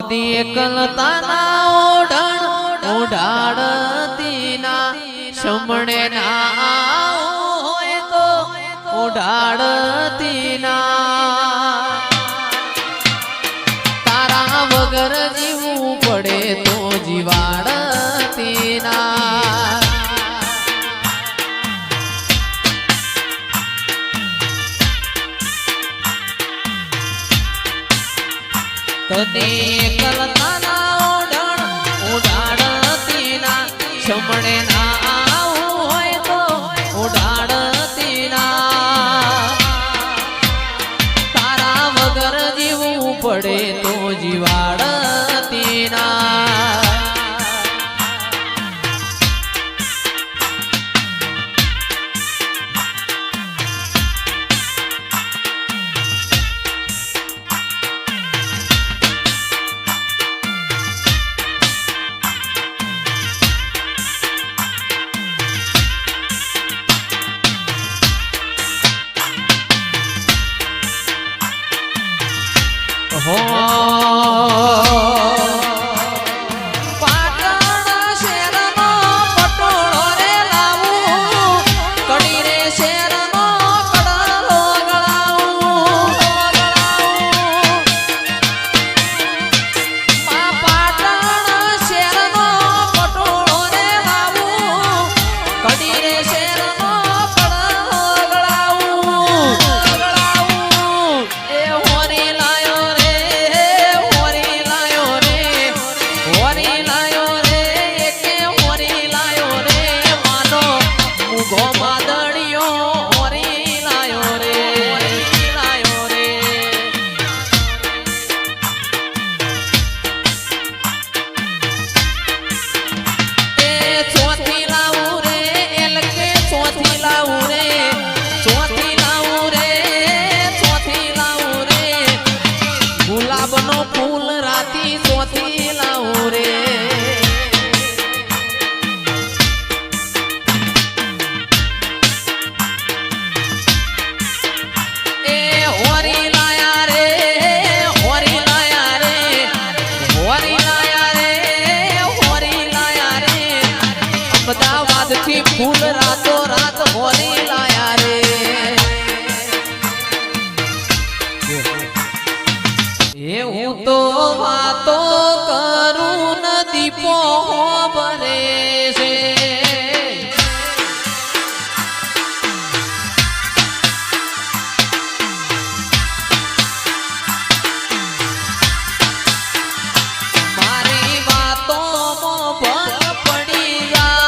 કદી એકલતાના ઓઢણ ઓઢાડતીના શમણે ના હોય તો ઓઢાડતીના તારા વગર જીવવું પડે તો જીવાડતીના કદી એકલતાના ઓઢણ ઓઢાડતીના શમણે ના હોય તો ઓઢાડતીના તારા વગર જીવવું પડે તો જીવાડતીના ફૂલ રાતો રાત હોરી લાયા રે એ હું તો વાતો કરું નદી પોહબરે છે મારી વાતો ભંગ પડી જાય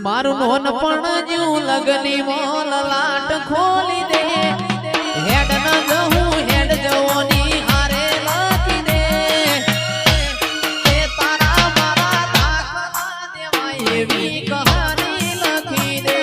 મારું નોન પણ જ્યું લગની મોલ લાટ ખોલી દે હેડ ન જવું હેડ જવોની હારે લખી દે એ તારા મારા તાકવા દેવાય એવી કહાની લખી દે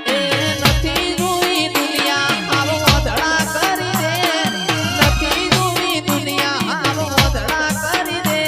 એ નથી જોઈ દુનિયા આવો વધડા કરી દે નથી જોઈ દુનિયા આવો વધડા કરી દે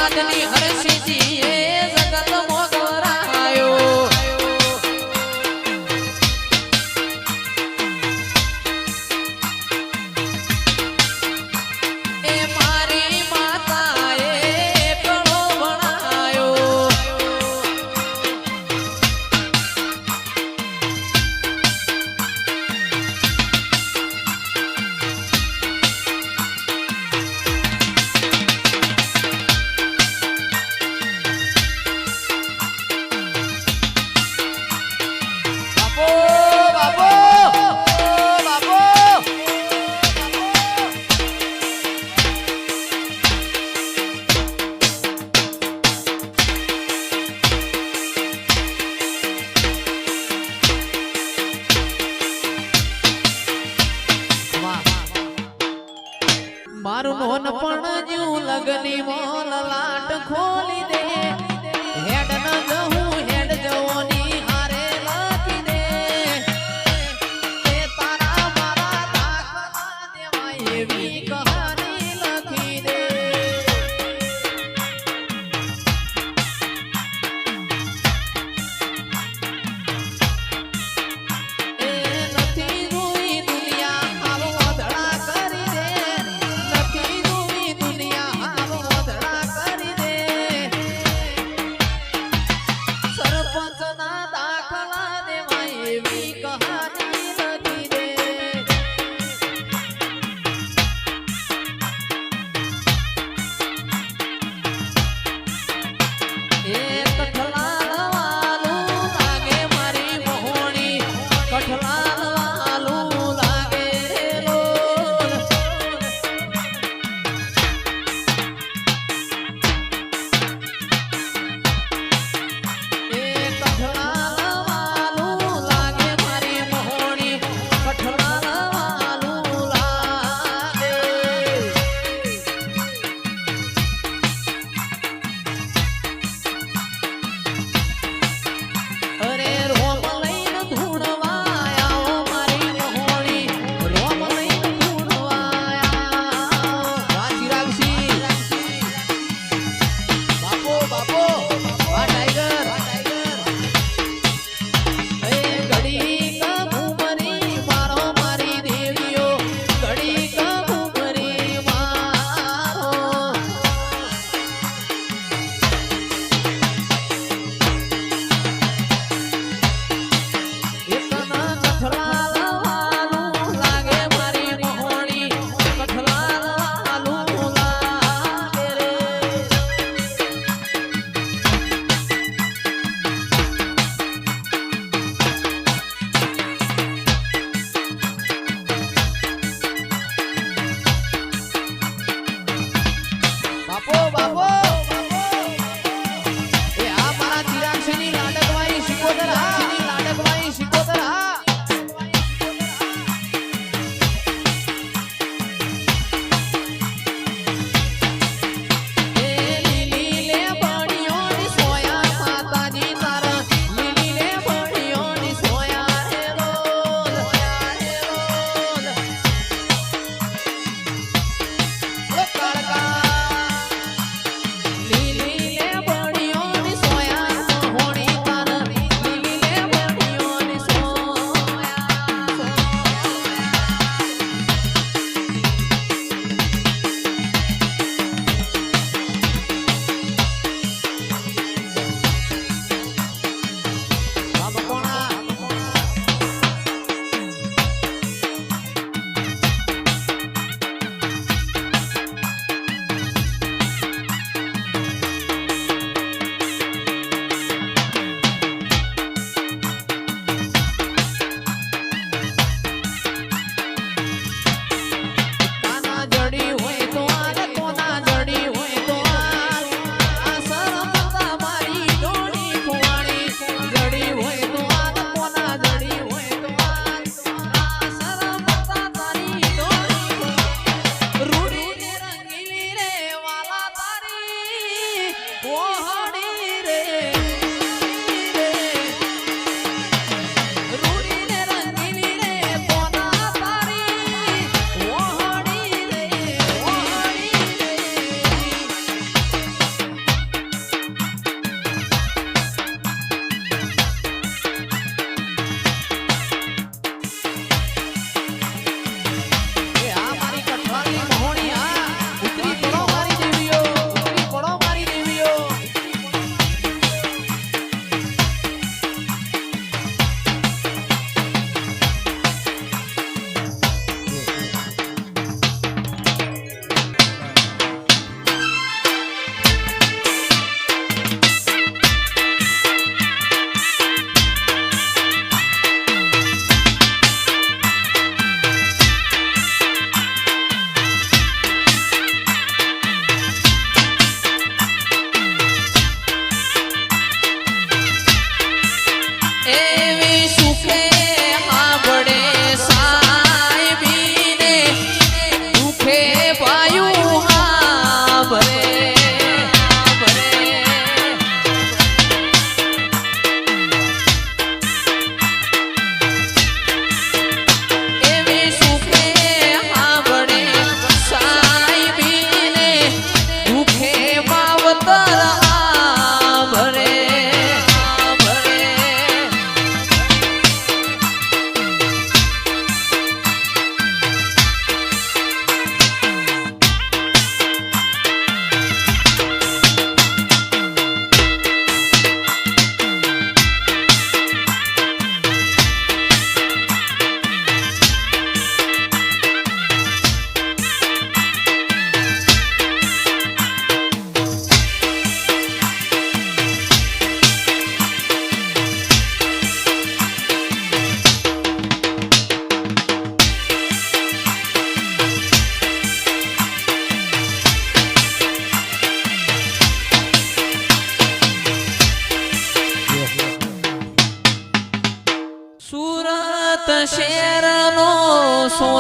રાજની હરસિંહજી એ જગત મોગવરાયો એ મારી માતાએ કળો ભણાયો મારું નોન પણ જ્યું લગની મોલ લાટ ખોલી દે હેડ ન જવું હેડ જવોની હારે લખી દે એ તારા મારા દાખલા દેવાય એવી કહાની લખી દે એ નથી જોઈ દુનિયા આવો ધડા કરી દે નથી જોઈ દુનિયા આવો ધડા કરી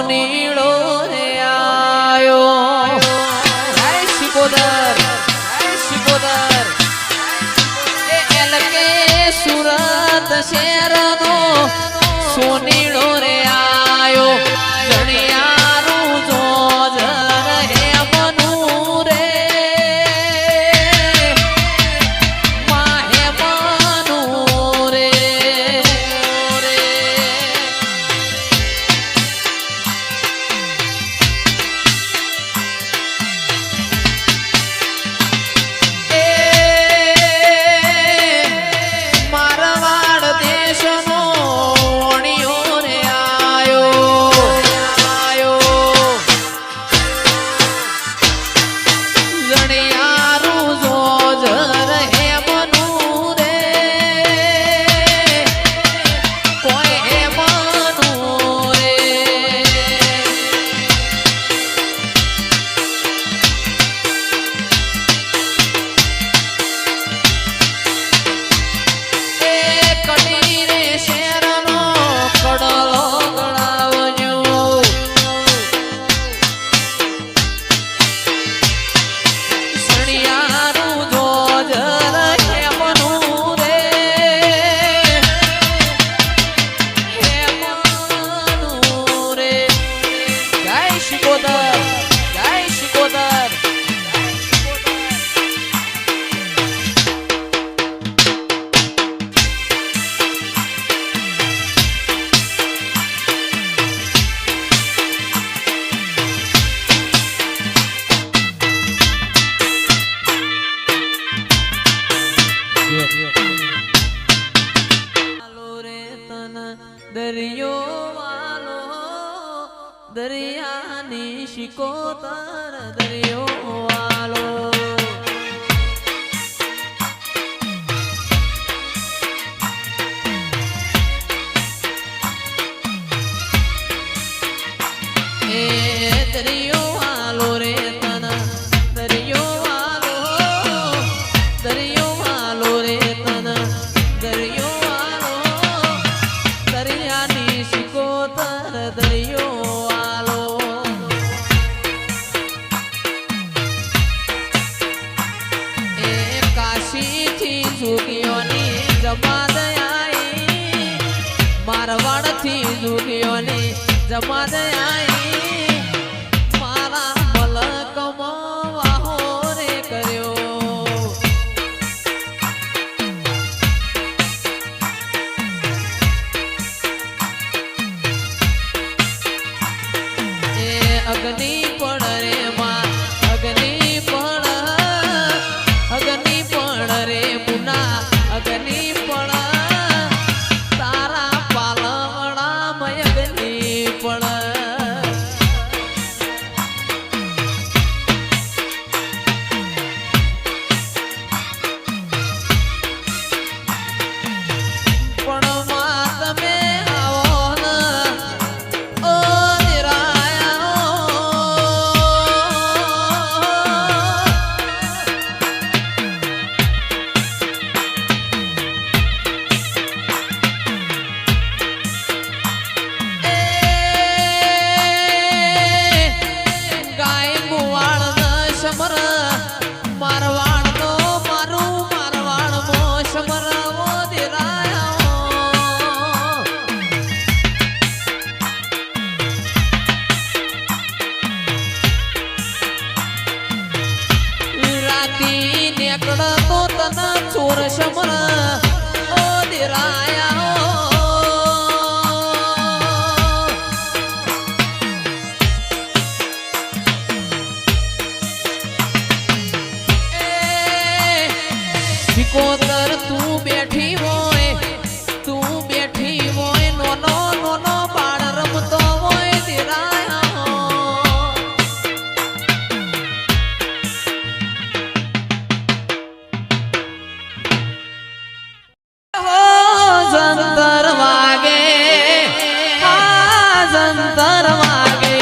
સોનીડો રે આયો જય શિકોદર એ એલકે સુરત શહેરનો સોનીડો રે આયો જણિયારું જોજર હે મનું રે માહે મનું રે મારવાડ દેશનો ઓણિયો રે આયો જણિયારું જોજર હે મનું રે કોઈ હે મનું રે કડી રે શેરનો કડલો ગળાવજો સણિયારું જોજર હે મનું રે હે મનું રે જય શિકોદર વાલો રે તન દરિયો વાલો દરિયાની શિકોતર દરિયો વાલો એ દરિયો વાલો રે તન દરિયો વાલો રે તન દરિયો વાલો દરિયાની શિકોતર દરિયો વાલો એ કાશીથી જુગીઓની જમાત આઈ મારવાડથી જુગીઓની જમાત આઈ મારા મલકમાં વાહો રે કર્યો એ અગ્નિ પણ રે માં અગ્નિ પણ રે મુના અગ્નિ પણ તારા પાલવડામાં અગ્નિ પણ પણ માં તમે આવો ને ઓ ગાય ગુવાળ સમર મારવાડ તો મારું મારવાડ મો સમર ઓ રાતી નેકળ તો તન ચોર સમર ઓ દિરાયા શિકોતર તું બેઠી હોય નોનો નોનો બાળ રમતો હોય દિરાયા જંતર વાગે જંતર વાગે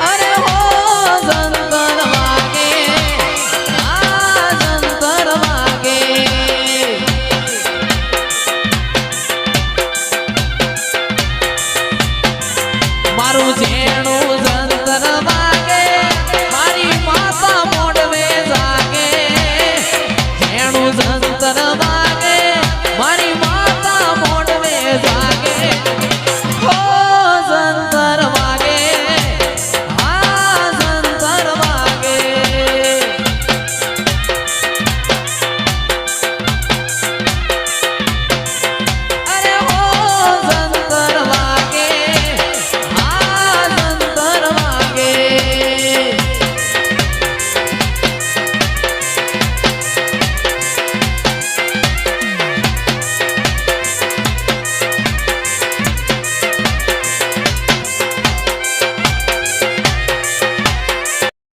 અરે મારું ઝેણું